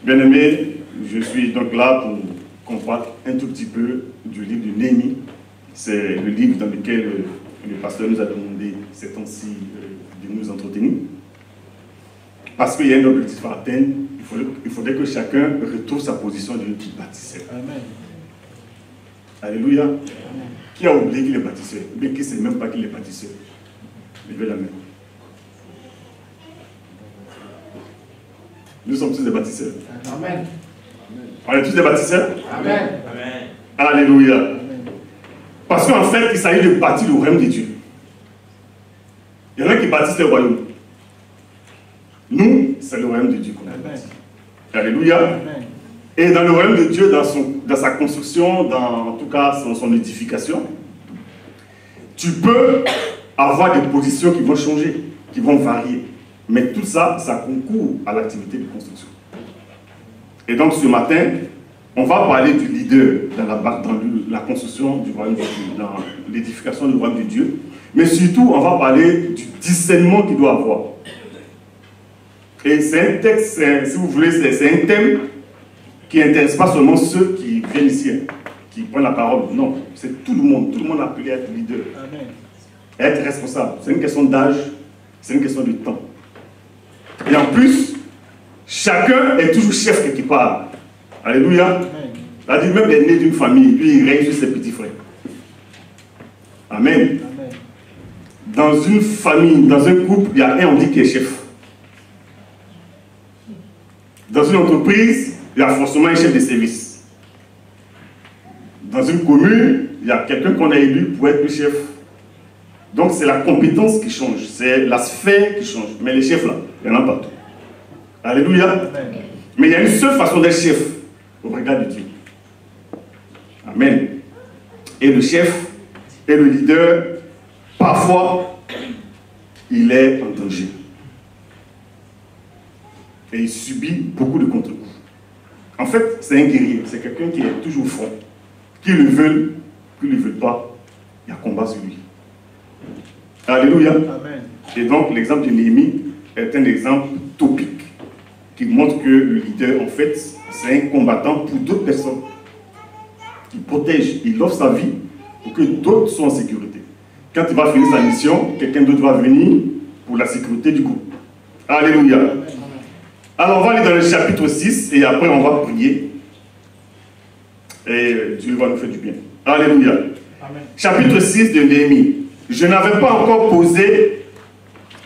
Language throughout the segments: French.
Bien-aimés, je suis donc là pour qu'on parle un tout petit peu du livre de Néhémie. C'est le livre dans lequel le pasteur nous a demandé ces temps-ci de nous entretenir. Parce qu'il y a un objectif à atteindre, il faudrait que chacun retrouve sa position de bâtisseur. Amen. Alléluia. Amen. Qui a oublié qu'il est bâtisseur? Ou bien qui ne sait même pas qu'il est bâtisseur? Levez la main. Nous sommes tous des bâtisseurs. Amen. On est tous des bâtisseurs? Amen. Amen. Alléluia. Amen. Parce qu'en fait, il s'agit de bâtir le royaume de Dieu. Il y en a qui bâtissent le royaume. Nous, c'est le royaume de Dieu qu'on a bâti. Alléluia. Amen. Et dans le royaume de Dieu, dans sa construction, en tout cas son édification, tu peux avoir des positions qui vont changer, qui vont varier. Mais tout ça, ça concourt à l'activité de construction. Et donc ce matin, on va parler du leader dans la construction du royaume de Dieu, dans l'édification du royaume de Dieu. Mais surtout, on va parler du discernement qu'il doit avoir. Et c'est un texte, si vous voulez, c'est un thème qui n'intéresse pas seulement ceux qui viennent ici, qui prennent la parole. Non, c'est tout le monde appelé à être leader, à être responsable. C'est une question d'âge, c'est une question de temps. Et en plus, chacun est toujours chef quelque part. Alléluia. C'est-à-dire même les nés d'une famille, lui il règne sur ses petits frères. Amen. Amen. Dans une famille, dans un couple, il y a un on dit qui est chef. Dans une entreprise, il y a forcément un chef de service. Dans une commune, il y a quelqu'un qu'on a élu pour être le chef. Donc c'est la compétence qui change, c'est la sphère qui change. Mais les chefs là, il y en a partout. Alléluia. Amen. Mais il y a une seule façon d'être chef au regard de Dieu. Amen. Et le chef et le leader, parfois, il est en danger. Et il subit beaucoup de contre-coups. En fait, c'est un guerrier, c'est quelqu'un qui est toujours franc. Qu'ils le veulent, qu'ils ne le veulent pas, il y a combat sur lui. Alléluia. Amen. Et donc, l'exemple de Néhémie est un exemple topique qui montre que le leader, en fait, c'est un combattant pour d'autres personnes. Il protège, il offre sa vie pour que d'autres soient en sécurité. Quand il va finir sa mission, quelqu'un d'autre va venir pour la sécurité du groupe. Alléluia. Amen. Alors, on va aller dans le chapitre 6 et après, on va prier. Et Dieu va nous faire du bien. Alléluia. Amen. Chapitre 6 de Néhémie. Je n'avais pas encore posé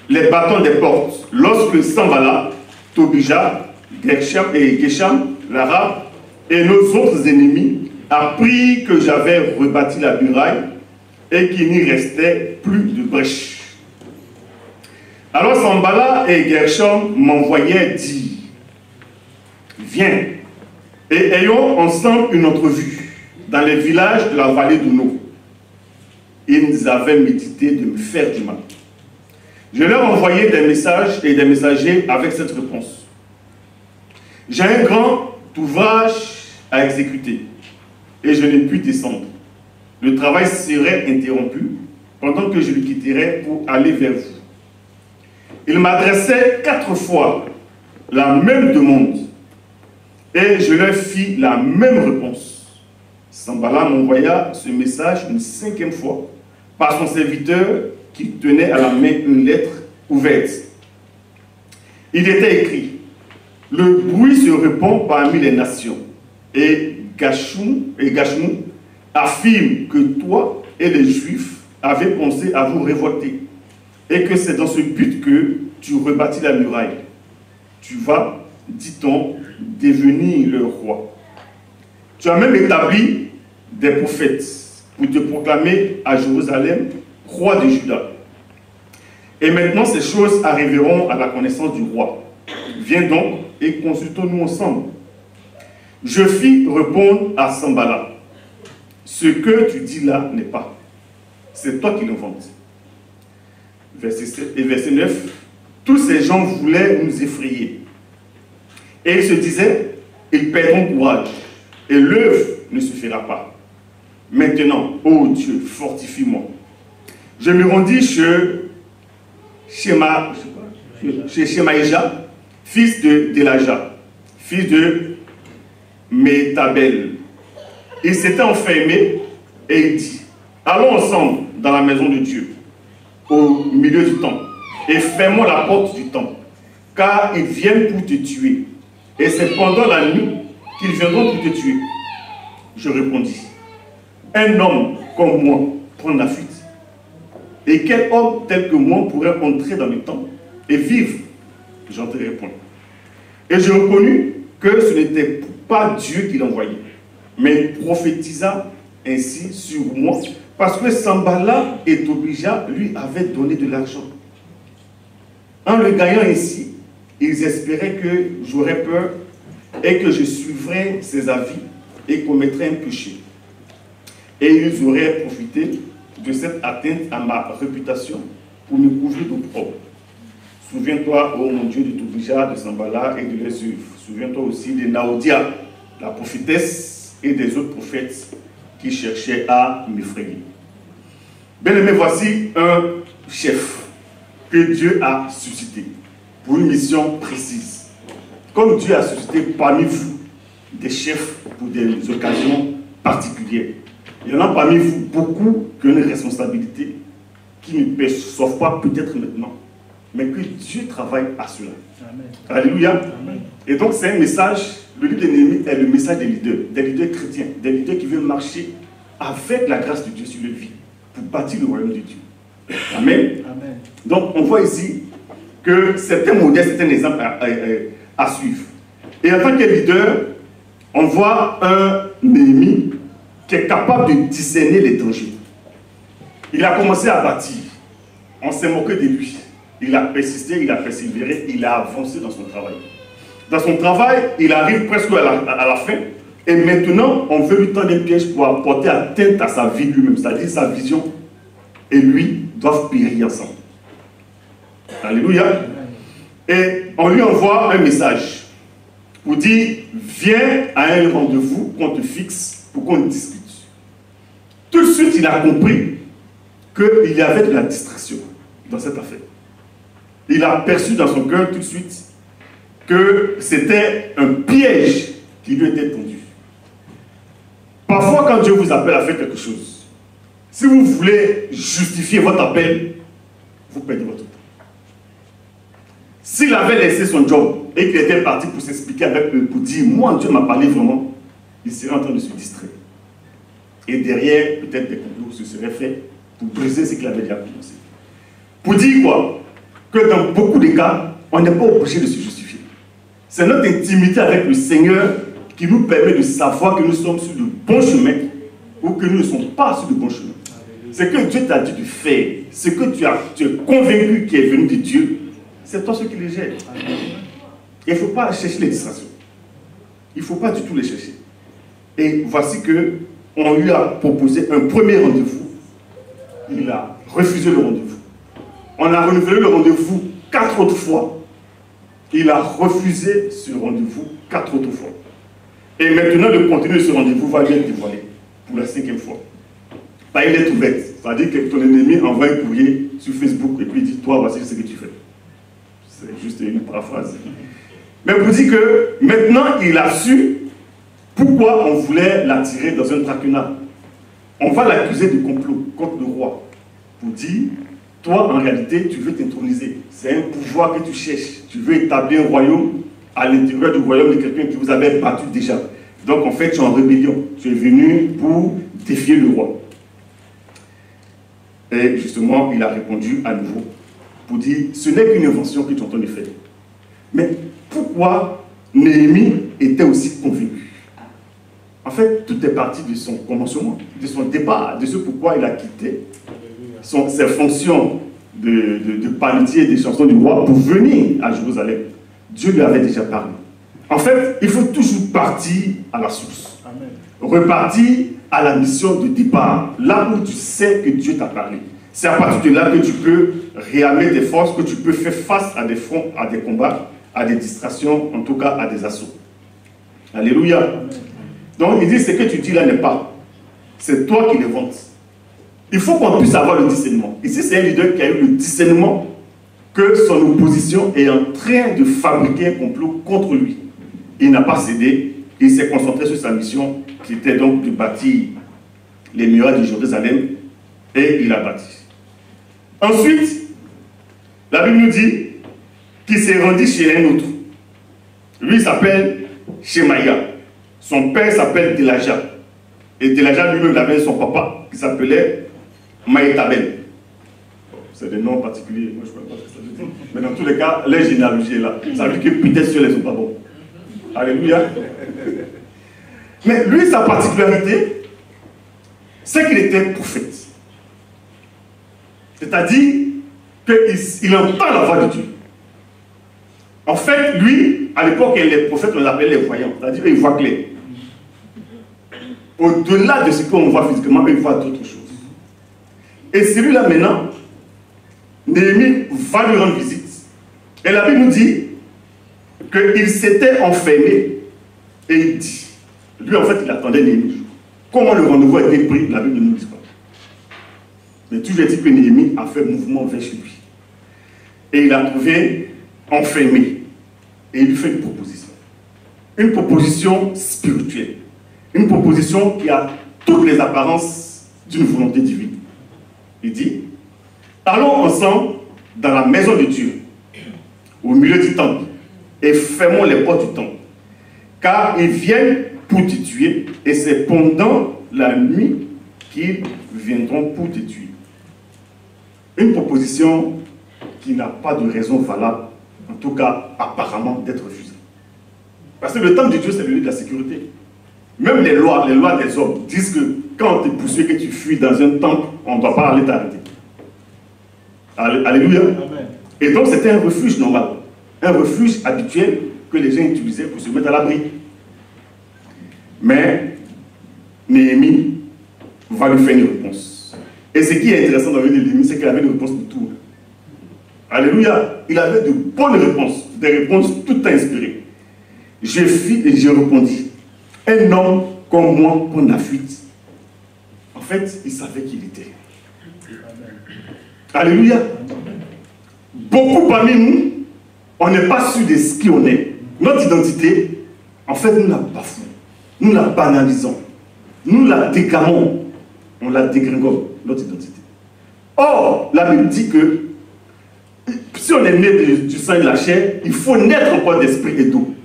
les bâtons des portes lorsque Sanballat, Tobija, Geshem, l'Arabe et nos autres ennemis apprirent que j'avais rebâti la muraille et qu'il n'y restait plus de brèche. Alors Sanballat et Geshem m'envoyaient dire: viens et ayons ensemble une entrevue dans les villages de la vallée d'Uno. Ils avaient médité de me faire du mal. Je leur envoyais des messages et des messagers avec cette réponse: j'ai un grand ouvrage à exécuter et je n'ai pu descendre. Le travail serait interrompu pendant que je le quitterais pour aller vers vous. Il m'adressait 4 fois la même demande et je leur fis la même réponse. Sanballat m'envoya ce message une 5e fois par son serviteur qui tenait à la main une lettre ouverte. Il était écrit: le bruit se répand parmi les nations, et Geshem affirme que toi et les Juifs avez pensé à vous révolter, et que c'est dans ce but que tu rebâtis la muraille. Tu vas, dit-on, devenir le roi. Tu as même établi des prophètes pour te proclamer à Jérusalem roi de Juda. Et maintenant, ces choses arriveront à la connaissance du roi. Viens donc et consultons-nous ensemble. Je fis répondre à Sanballat: ce que tu dis là n'est pas. C'est toi qui l'inventes. Verset 7 et verset 9. Tous ces gens voulaient nous effrayer. Et ils se disaient: ils perdront courage et l'œuvre ne suffira pas. Maintenant, ô Dieu, fortifie-moi. Je me rendis chez Shemaïja, fils de Delaja, fils de Métabel. Il s'était enfermé et il dit, allons ensemble dans la maison de Dieu, au milieu du temple, et fermons la porte du temple, car ils viennent pour te tuer. Et c'est pendant la nuit qu'ils viendront pour te tuer. Je répondis, un homme comme moi prend la fuite. Et quel homme tel que moi pourrait entrer dans le temple et vivre? J'entrerai point. Et je reconnus que ce n'était pas Dieu qui l'envoyait, mais il prophétisa ainsi sur moi, parce que Sanballat et Tobija lui avaient donné de l'argent. En le gagnant ainsi, ils espéraient que j'aurais peur et que je suivrais ses avis et commettrais un péché. Et ils auraient profité de cette atteinte à ma réputation pour me couvrir d'opprobre. Souviens-toi, ô mon Dieu, de Tobija, de Sanballat et de leurs œuvres. Souviens-toi aussi de Naodia, la prophétesse, et des autres prophètes qui cherchaient à m'effrayer. Bien-aimés, voici un chef que Dieu a suscité pour une mission précise. Comme Dieu a suscité parmi vous des chefs pour des occasions particulières. Il y en a parmi vous beaucoup qui ont une responsabilité qui ne perçoivent pas peut-être maintenant, mais que Dieu travaille à cela. Amen. Alléluia. Amen. Et donc c'est un message, le livre de Néhémie est le message des leaders chrétiens, des leaders qui veulent marcher avec la grâce de Dieu sur leur vie pour bâtir le royaume de Dieu. Amen. Amen. Donc on voit ici que c'est un modèle, c'est un exemple à suivre. Et en tant que leader, on voit un Néhémie qui est capable de discerner les dangers. Il a commencé à bâtir. On s'est moqué de lui. Il a persisté, il a persévéré, il a avancé dans son travail. Dans son travail, il arrive presque à la fin. Et maintenant, on veut lui tendre un piège pour apporter atteinte à sa vie lui-même. C'est-à-dire sa vision et lui doivent périr ensemble. Alléluia. Et on lui envoie un message pour dire, viens à un rendez-vous qu'on te fixe pour qu'on discute. Tout de suite, il a compris qu'il y avait de la distraction dans cette affaire. Il a perçu dans son cœur tout de suite que c'était un piège qui lui était tendu. Parfois, quand Dieu vous appelle à faire quelque chose, si vous voulez justifier votre appel, vous perdez votre temps. S'il avait laissé son job et qu'il était parti pour s'expliquer avec eux, pour dire, moi, Dieu m'a parlé vraiment, il serait en train de se distraire. Et derrière, peut-être des complots se seraient faits pour briser ce qu'il avait déjà commencé. Pour dire quoi? Que dans beaucoup de cas, on n'est pas obligé de se justifier. C'est notre intimité avec le Seigneur qui nous permet de savoir que nous sommes sur le bon chemin ou que nous ne sommes pas sur le bon chemin. Ce que Dieu t'a dit de faire, ce que tu es convaincu qui est venu de Dieu, c'est toi ce qui les gère. Il ne faut pas chercher les distractions. Il ne faut pas du tout les chercher. Et voici que on lui a proposé un premier rendez-vous. Il a refusé le rendez-vous. On a renouvelé le rendez-vous 4 autres fois. Il a refusé ce rendez-vous 4 autres fois. Et maintenant, le contenu de ce rendez-vous va lui être dévoilé pour la 5e fois. Par une lettre ouverte. C'est-à-dire que ton ennemi envoie un courrier sur Facebook et puis il dit, toi, voici ce que tu fais. C'est juste une paraphrase. Mais vous dites que maintenant, il a su pourquoi on voulait l'attirer dans un traquenard. On va l'accuser de complot contre le roi. Pour dire, toi, en réalité, tu veux t'introniser. C'est un pouvoir que tu cherches. Tu veux établir un royaume à l'intérieur du royaume de quelqu'un qui vous avait battu déjà. Donc, en fait, tu es en rébellion. Tu es venu pour défier le roi. Et justement, il a répondu à nouveau pour dire, ce n'est qu'une invention que tu es en train de faire. Mais pourquoi Néhémie était aussi convaincu? En fait, tout est parti de son commencement, de son départ, de ce pourquoi il a quitté ses fonctions de panetier des chansons du roi pour venir à Jérusalem. Dieu lui avait déjà parlé. En fait, il faut toujours partir à la source. Amen. Repartir à la mission de départ, là où tu sais que Dieu t'a parlé. C'est à partir de là que tu peux réarmer tes forces, que tu peux faire face à des fronts, à des combats, à des distractions, en tout cas à des assauts. Alléluia. Amen. Donc il dit, ce que tu dis là n'est pas. C'est toi qui le vantes. Il faut qu'on puisse avoir le discernement. Ici, c'est un leader qui a eu le discernement que son opposition est en train de fabriquer un complot contre lui. il n'a pas cédé. Il s'est concentré sur sa mission, qui était donc de bâtir les murailles de Jérusalem, et il a bâti. Ensuite, la Bible nous dit qu'il s'est rendu chez un autre. Lui, il s'appelle Shemaïa. Son père s'appelle Delaja. Et Delaja lui-même avait son papa qui s'appelait Maïtabel. C'est des noms particuliers, moi je ne sais pas ce que ça veut dire. Mais dans tous les cas, les généalogies là. Ça veut dire que peut-être ceux-là ne sont pas bons. Alléluia. Mais lui, sa particularité, c'est qu'il était prophète. C'est-à-dire qu'il entend la voix de Dieu. En fait, lui, à l'époque, les prophètes, on les appelait les voyants. C'est-à-dire qu'ils voient clair. Au-delà de ce qu'on voit physiquement, ils voient d'autres choses. Et celui-là, maintenant, Néhémie va lui rendre visite. Et la Bible nous dit qu'il s'était enfermé. Et il dit, lui, en fait, il attendait Néhémie. Comment le rendez-vous a été pris, la Bible ne nous dit pas. Mais toujours dit que Néhémie a fait mouvement vers chez lui. Et il a trouvé enfermé. Et il lui fait une proposition. Une proposition spirituelle. Une proposition qui a toutes les apparences d'une volonté divine. Il dit, allons ensemble dans la maison de Dieu, au milieu du temple, et fermons les portes du temple. Car ils viennent pour te tuer, et c'est pendant la nuit qu'ils viendront pour te tuer. Une proposition qui n'a pas de raison valable, en tout cas apparemment, d'être refusée. Parce que le temple de Dieu, c'est le lieu de la sécurité. Même les lois des hommes disent que quand on te poursuit, que tu fuis dans un temple, on ne doit pas aller t'arrêter. Alléluia. Amen. Et donc c'était un refuge normal, un refuge habituel que les gens utilisaient pour se mettre à l'abri. Mais Néhémie va lui faire une réponse. Et ce qui est intéressant dans le livre de Néhémie, c'est qu'il avait une réponse de tout. Alléluia. Il avait de bonnes réponses, des réponses toutes inspirées. Je fis et je répondis. Un homme comme moi prend la fuite. En fait, il savait qui il était. Alléluia. Beaucoup parmi nous, on n'est pas sûr de ce qui on est. Notre identité, en fait, nous la bafouons. Nous la banalisons. Nous la décamons. On la dégringole, notre identité. Or, la Bible dit que si on est né du sang et de la chair, il faut naître encore d'esprit et d'eau.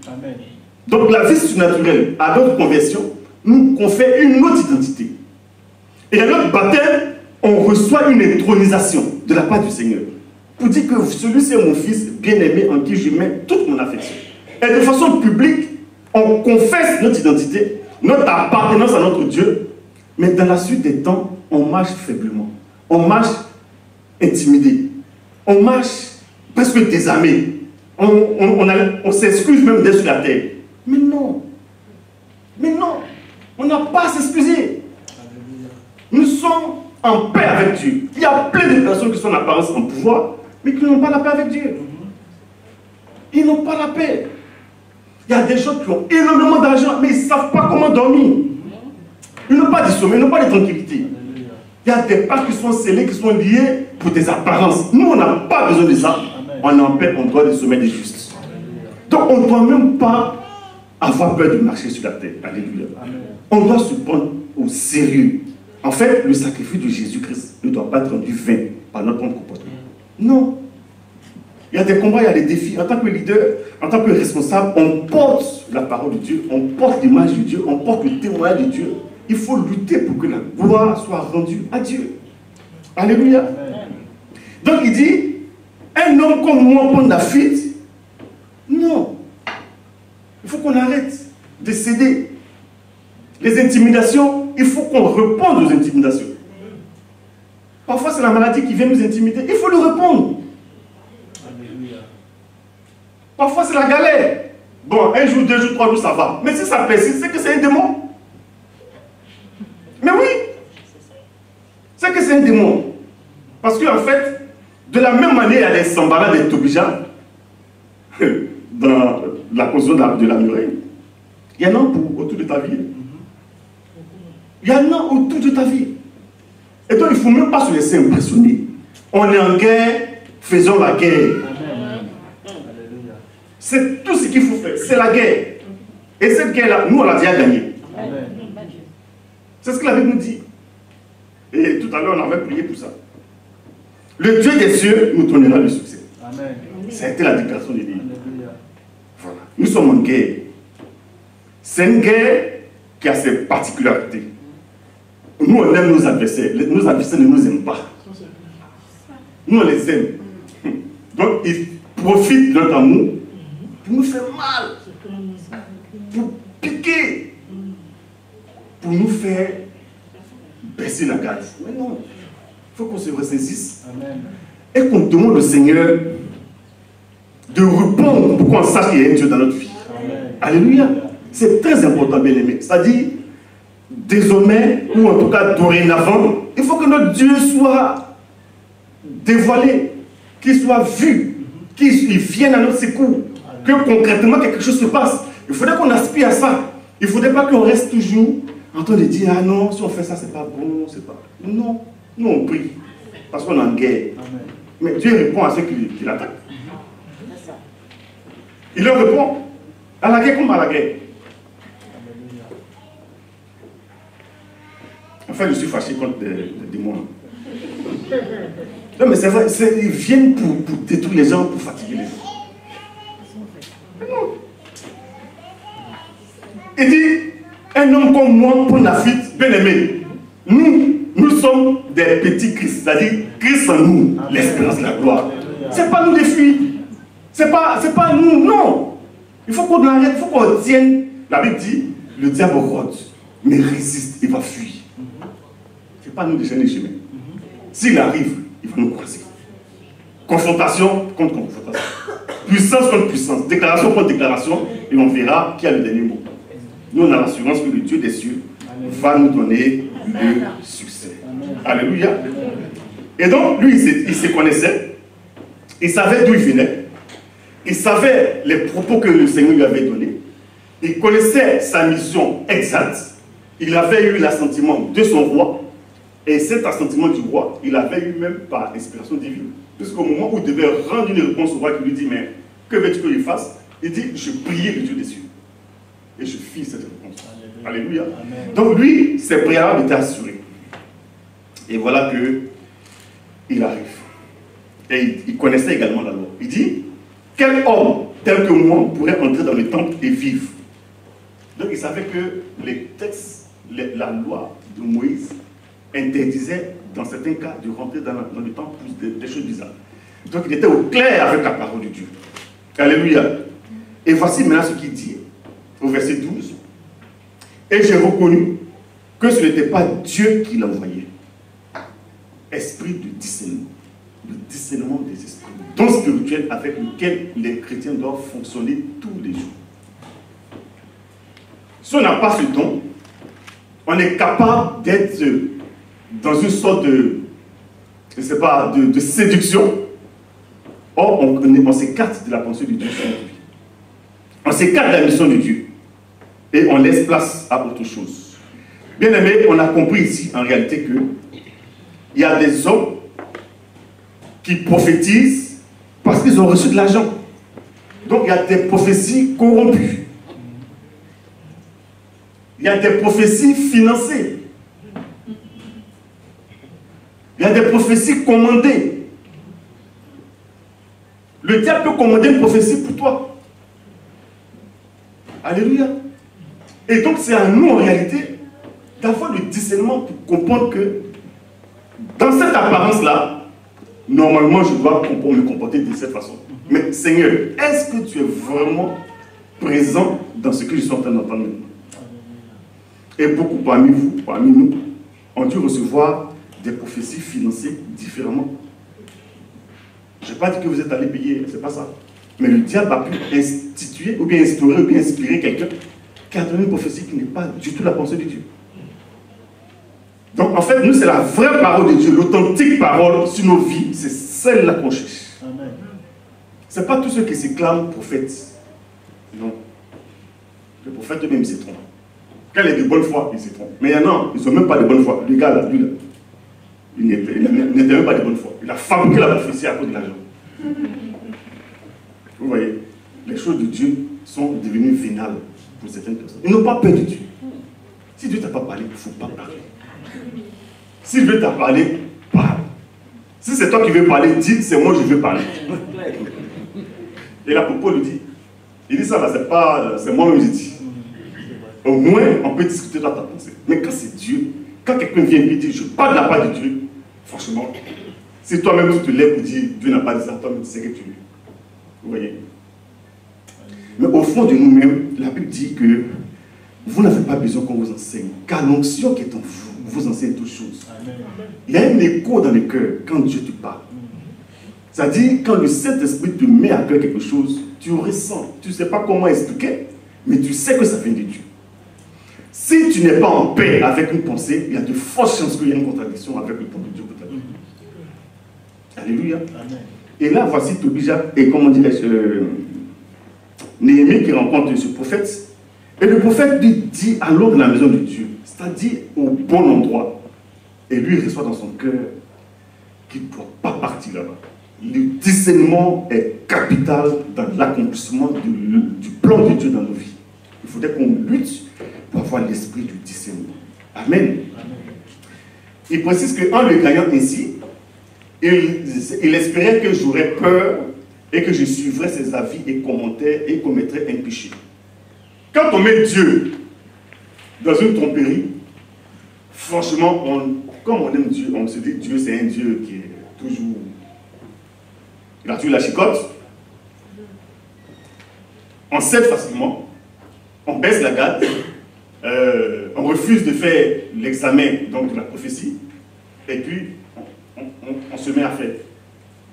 Donc la vie surnaturelle, à notre conversion, nous confère une autre identité. Et à notre baptême, on reçoit une intronisation de la part du Seigneur. Pour dire que celui-ci est mon fils bien-aimé en qui je mets toute mon affection. Et de façon publique, on confesse notre identité, notre appartenance à notre Dieu, mais dans la suite des temps, on marche faiblement. On marche intimidé. On marche presque désarmé. On s'excuse même d'être sur la terre. Mais non. Mais non. On n'a pas à s'excuser. Nous sommes en paix avec Dieu. Il y a plein de personnes qui sont en apparence en pouvoir, mais qui n'ont pas la paix avec Dieu. Ils n'ont pas la paix. Il y a des gens qui ont énormément d'argent, mais ils ne savent pas comment dormir. Ils n'ont pas de sommeil, ils n'ont pas de tranquillité. Il y a des pactes qui sont scellés, qui sont liés pour des apparences. Nous, on n'a pas besoin de ça. On est en paix, on doit le sommeil des justes. Donc, on ne doit même pas avoir peur de marcher sur la terre. Alléluia. On doit se prendre au sérieux. En fait, le sacrifice de Jésus-Christ ne doit pas être rendu vain par notre propre comportement. Non. Il y a des combats, il y a des défis. En tant que leader, en tant que responsable, on porte la parole de Dieu, on porte l'image de Dieu, on porte le témoignage de Dieu. Il faut lutter pour que la gloire soit rendue à Dieu. Alléluia. Amen. Donc il dit, un homme comme moi prendre la fuite. Non. Il faut qu'on arrête de céder. Les intimidations, il faut qu'on réponde aux intimidations. Parfois c'est la maladie qui vient nous intimider. Il faut lui répondre. Alléluia. Parfois c'est la galère. Bon, un jour, 2 jours, 3 jours, ça va. Mais si ça persiste, c'est que c'est un démon. Mais oui, c'est que c'est un démon. Parce qu'en fait, de la même manière, il y a des Sanballat, des Tobija, dans la construction de la muraille. Il y en a autour de ta vie. Il y en a autour de ta vie. Et donc, il ne faut même pas se laisser impressionner. On est en guerre, faisons la guerre. C'est tout ce qu'il faut faire, c'est la guerre. Et cette guerre-là, nous, on l'a déjà gagnée. C'est ce que la Bible nous dit. Et tout à l'heure, on avait prié pour ça. Le Dieu des cieux nous donnera le succès. Amen. Ça a été la déclaration de Dieu. Voilà. Nous sommes en guerre. C'est une guerre qui a ses particularités. Nous, on aime nos adversaires. Nos adversaires ne nous aiment pas. Nous, on les aime. Donc, ils profitent de notre amour pour nous faire mal, pour piquer, pour nous faire baisser la garde. Mais non, il faut qu'on se ressaisisse. Amen. Et qu'on demande au Seigneur de répondre pour qu'on sache qu'il y a un Dieu dans notre vie. Amen. Alléluia. C'est très important, bien aimé. C'est-à-dire, désormais, ou en tout cas dorénavant, il faut que notre Dieu soit dévoilé, qu'il soit vu, qu'il vienne à notre secours, que concrètement quelque chose se passe. Il faudrait qu'on aspire à ça. Il ne faudrait pas qu'on reste toujours en train de dire, ah non, si on fait ça, c'est pas bon, c'est pas... Non, nous on prie, parce qu'on est en guerre. Amen. Mais Dieu répond à ceux qui l'attaquent. Il leur répond à la guerre comme à la guerre. Enfin, je suis fâché contre des démons. Non, mais c'est vrai, ils viennent pour détruire les gens, pour fatiguer les gens. Non. Il dit, un homme comme moi, pour Nafit, bien aimé, nous sommes des petits Christ, c'est-à-dire Christ en nous, l'espérance de la gloire. C'est pas nous les fuir. C'est pas nous, non. Il faut qu'on arrête, il faut qu'on tienne. La Bible dit, le diable rôde, mais résiste, il va fuir. C'est pas nous de chaîner les chemins. S'il arrive, il va nous croiser. Confrontation contre confrontation. Puissance contre puissance. Déclaration contre déclaration. Et on verra qui a le dernier mot. Nous, on a l'assurance que le Dieu des cieux va nous donner le succès. Alléluia. Et donc, lui, il se connaissait. Il savait d'où il venait. Il savait les propos que le Seigneur lui avait donnés. Il connaissait sa mission exacte. Il avait eu l'assentiment de son roi. Et cet assentiment du roi, il avait eu même par inspiration divine. Puisqu'au moment où il devait rendre une réponse au roi qui lui dit, mais que veux-tu que je fasse? Il dit, je priais le Dieu des cieux. Et je fis cette réponse. Alléluia. Amen. Donc lui, ses préalables étaient assurés. Et voilà que il arrive. Et il connaissait également la loi. Il dit, quel homme tel que moi pourrait entrer dans le temple et vivre? Donc il savait que les textes, la loi de Moïse interdisait dans certains cas de rentrer dans le temple pour des choses bizarres. Donc il était au clair avec la parole de Dieu. Alléluia. Et voici maintenant ce qu'il dit au verset 12. Et j'ai reconnu que ce n'était pas Dieu qui l'envoyait. Esprit de discernement. Le discernement des esprits. Don spirituel avec lequel les chrétiens doivent fonctionner tous les jours. Si on n'a pas ce don, on est capable d'être dans une sorte de, je sais pas, de séduction. Or, on s'écarte de la pensée de Dieu sur notre vie. On s'écarte de la mission de Dieu. Et on laisse place à autre chose. Bien aimé, on a compris ici, en réalité, que il y a des hommes qui prophétisent parce qu'ils ont reçu de l'argent. Donc, il y a des prophéties corrompues. Il y a des prophéties financées. Il y a des prophéties commandées. Le diable peut commander une prophétie pour toi. Alléluia. Et donc c'est à nous en réalité d'avoir le discernement pour comprendre que dans cette apparence-là, normalement je dois me comporter de cette façon. Mais Seigneur, est-ce que tu es vraiment présent dans ce que je suis en train d'entendre maintenant? Et beaucoup parmi vous, parmi nous, ont dû recevoir des prophéties financées différemment. Je n'ai pas dit que vous êtes allé payer, c'est pas ça. Mais le diable a pu instituer, ou bien instaurer, ou bien inspirer quelqu'un qui a donné une prophétie qui n'est pas du tout la pensée de Dieu. Donc en fait, nous, c'est la vraie parole de Dieu, l'authentique parole sur nos vies, c'est celle-là qu'on cherche. Ce n'est pas tous ceux qui s'éclament prophètes. Non. Le prophète eux-mêmes, il se trompe. Quand il est de bonne foi, il se trompe. Mais il y en a, ils ne sont même pas de bonne foi. Le gars là, lui là, il n'était même pas de bonne foi. Il a fabriqué la prophétie à cause de l'argent. Vous voyez, les choses de Dieu sont devenues vénales pour certaines personnes. Ils n'ont pas peur de Dieu. Si Dieu ne t'a pas parlé, il ne faut pas parler. Si Dieu t'a parlé, parle. Si c'est toi qui veux parler, dis, c'est moi je veux parler. Et l'apôtre Paul dit, il dit ça là, c'est moi-même je dis. Au moins, on peut discuter dans ta pensée. Mais quand c'est Dieu, quand quelqu'un vient et dit, je parle de la part de Dieu, franchement, si toi-même tu te lèves pour dire, Dieu n'a pas dit ça, toi-même tu sais que tu veux. Vous voyez? Mais au fond de nous-mêmes, la Bible dit que vous n'avez pas besoin qu'on vous enseigne, car l'onction qui est en vous, vous enseigne toutes choses. Amen. Il y a un écho dans le cœur quand Dieu te parle. C'est-à-dire, quand le Saint-Esprit te met à cœur quelque chose, tu ressens, tu ne sais pas comment expliquer, mais tu sais que ça vient de Dieu. Si tu n'es pas en paix avec une pensée, il y a de fortes chances qu'il y ait une contradiction avec le plan de Dieu pour ta vie. Alléluia. Amen. Et là, voici Tobija, et comment dirais-je, Néhémie qui rencontre ce prophète. Et le prophète lui dit, allons dans la maison de Dieu, c'est-à-dire au bon endroit. Et lui, il reçoit dans son cœur qu'il ne doit pas partir là-bas. Le discernement est capital dans l'accomplissement du plan de Dieu dans nos vies. Il faudrait qu'on lutte pour avoir l'esprit du discernement. Amen. Amen. Il précise qu'en le gagnant ainsi, il espérait que j'aurais peur et que je suivrais ses avis et commentaires et commettrais un péché. Quand on met Dieu dans une tromperie, franchement, comme on aime Dieu, on se dit Dieu c'est un Dieu qui est toujours... Il a toujours la chicote. On cède facilement, on baisse la garde, on refuse de faire l'examen de la prophétie, et puis on se met à faire.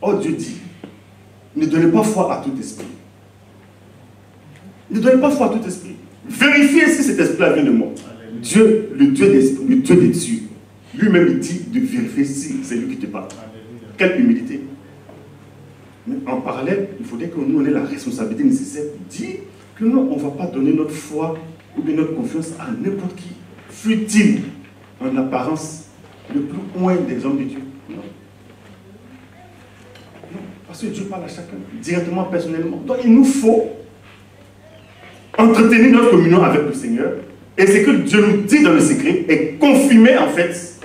Oh, Dieu dit, ne donnez pas foi à tout esprit. Ne donnez pas foi à tout esprit. Vérifiez si cet esprit vient de moi. Dieu, le Dieu d'esprit, le Dieu des dieux, lui-même il dit de vérifier si c'est lui qui te parle. Quelle humilité. Mais en parallèle, il faudrait que nous on ait la responsabilité nécessaire pour dire que non, on ne va pas donner notre foi ou bien notre confiance à n'importe qui, fût-il en apparence le plus loin des hommes de Dieu. Non. Non, parce que Dieu parle à chacun, directement, personnellement. Donc il nous faut entretenir notre communion avec le Seigneur, et ce que Dieu nous dit dans le secret est confirmé en fait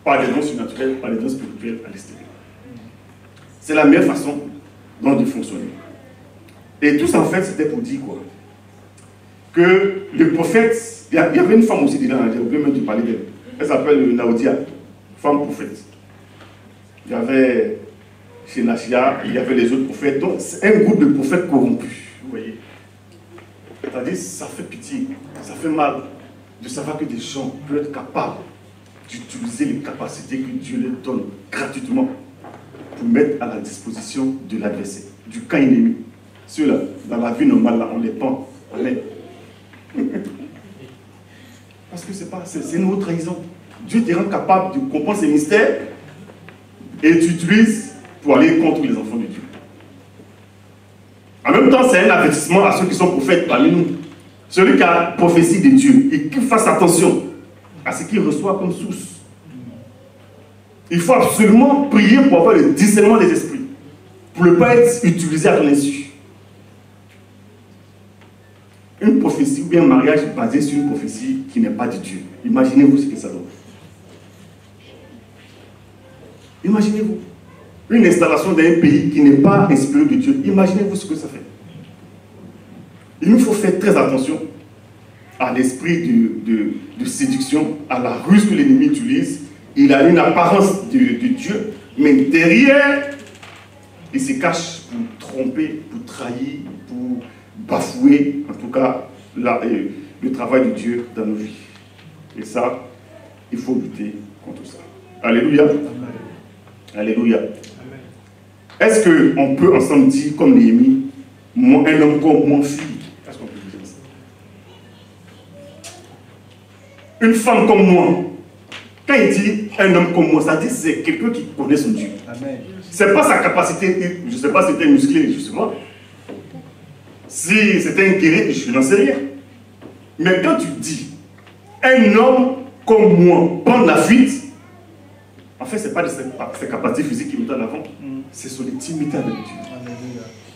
par les dons surnaturels, par les dons spirituels à l'extérieur. C'est la meilleure façon de fonctionner. Et tout ça en fait c'était pour dire quoi? Que le prophète, il y avait une femme aussi dedans, j'ai oublié même de parler d'elle. Elle s'appelle Naodia, femme prophète. Il y avait Shenachia, il y avait les autres prophètes. Donc c'est un groupe de prophètes corrompus, vous voyez. C'est-à-dire, ça fait pitié, ça fait mal de savoir que des gens peuvent être capables d'utiliser les capacités que Dieu leur donne gratuitement pour mettre à la disposition de l'adversaire, du camp ennemi. Ceux-là, dans la vie normale, là, on les pend. Amen. Parce que c'est une autre trahison. Dieu te rend capable de comprendre ces mystères et tu utilises pour aller contre les enfants de Dieu. En même temps, c'est un avertissement à ceux qui sont prophètes parmi nous. Celui qui a prophétie de Dieu et qui fasse attention à ce qu'il reçoit comme source. Il faut absolument prier pour avoir le discernement des esprits, pour ne pas être utilisé à ton insu. Une prophétie ou bien un mariage basé sur une prophétie qui n'est pas de Dieu. Imaginez-vous ce que ça donne. Imaginez-vous. Une installation dans un pays qui n'est pas inspiré de Dieu. Imaginez-vous ce que ça fait. Il nous faut faire très attention à l'esprit de séduction, à la ruse que l'ennemi utilise. Il a une apparence de Dieu, mais derrière, il se cache pour tromper, pour trahir, pour bafouer, en tout cas, le travail de Dieu dans nos vies. Et ça, il faut lutter contre ça. Alléluia. Amen. Alléluia. Est-ce qu'on peut ensemble dire, comme Néhémie, un homme comme mon fille? Est-ce qu'on peut dire ça? Une femme comme moi. Quand il dit un homme comme moi, ça dit c'est quelqu'un qui connaît son Dieu. Ce n'est pas sa capacité, je ne sais pas si c'était musclé, justement. Si c'était un guéri, je n'en sais rien. Mais quand tu dis un homme comme moi prendre la fuite, en fait, ce n'est pas de ses capacités physiques qui mettent en avant, c'est son intimité avec Dieu.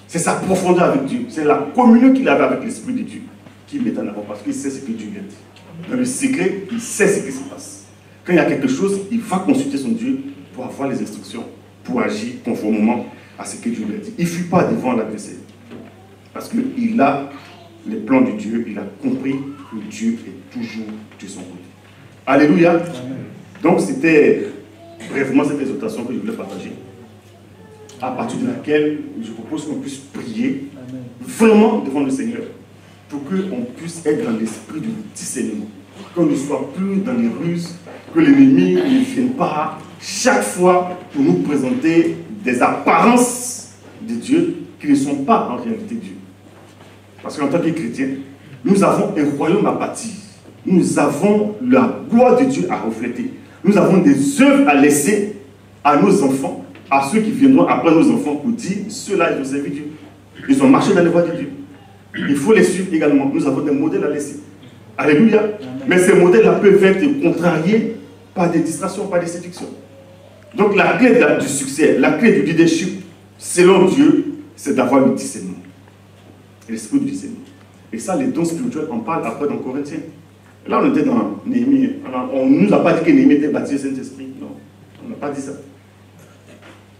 C'est sa profondeur avec Dieu. C'est la communion qu'il avait avec l'Esprit de Dieu qui met en avant parce qu'il sait ce que Dieu lui a dit. Dans le secret, il sait ce qui se passe. Quand il y a quelque chose, il va consulter son Dieu pour avoir les instructions, pour agir conformément à ce que Dieu lui a dit. Il ne fuit pas devant l'adversaire. Parce qu'il a les plans de Dieu, il a compris que Dieu est toujours de son côté. Alléluia. Amen. Donc c'était brièvement cette exhortation que je voulais partager, à partir de laquelle je propose qu'on puisse prier vraiment devant le Seigneur, pour qu'on puisse être dans l'esprit du discernement, qu'on ne soit plus dans les ruses, que l'ennemi ne vienne pas chaque fois pour nous présenter des apparences de Dieu qui ne sont pas en réalité Dieu. Parce qu'en tant que chrétiens, nous avons un royaume à bâtir. Nous avons la gloire de Dieu à refléter. Nous avons des œuvres à laisser à nos enfants, à ceux qui viendront après nos enfants pour dire, ceux-là, ils ont servi Dieu. Ils ont marché dans les voies de Dieu. Il faut les suivre également. Nous avons des modèles à laisser. Alléluia. Amen. Mais ces modèles-là peuvent être contrariés par des distractions, par des séductions. Donc la clé du succès, la clé du leadership, selon Dieu, c'est d'avoir le discernement. L'esprit du discernement. Et ça, les dons spirituels, on parle après dans Corinthiens. Là, on était dans Néhémie. On ne nous a pas dit que Néhémie était baptisé au Saint-Esprit. Non, on n'a pas dit ça.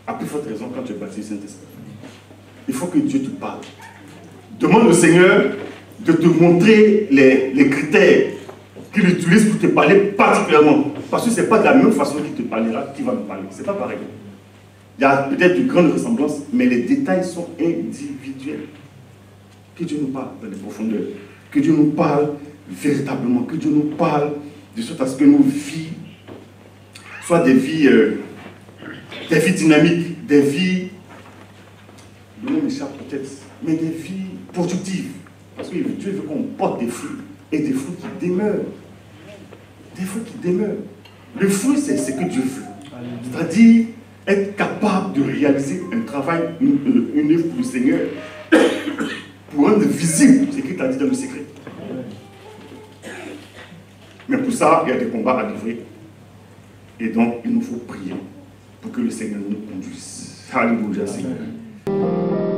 À plus forte raison quand tu es baptisé au Saint-Esprit. Il faut que Dieu te parle. Demande au Seigneur de te montrer les critères qu'il utilise pour te parler particulièrement. Parce que ce n'est pas de la même façon qu'il te parlera qu'il va me parler. Ce n'est pas pareil. Il y a peut-être une grande ressemblance, mais les détails sont individuels. Que Dieu nous parle dans les profondeurs. Que Dieu nous parle véritablement. Que Dieu nous parle de sorte à ce que nos vies soient des vies dynamiques, des vies, le nom m'échappe peut-être, mais des vies productives. Parce que Dieu veut qu'on porte des fruits, et des fruits qui demeurent. Des fruits qui demeurent. Le fruit, c'est ce que Dieu veut. C'est-à-dire être capable de réaliser un travail, une œuvre pour le Seigneur, pour rendre visible ce qu'il t'a dit dans le secret. Mais pour ça, il y a des combats à livrer. Et donc, il nous faut prier pour que le Seigneur nous conduise. Alléluia, Seigneur.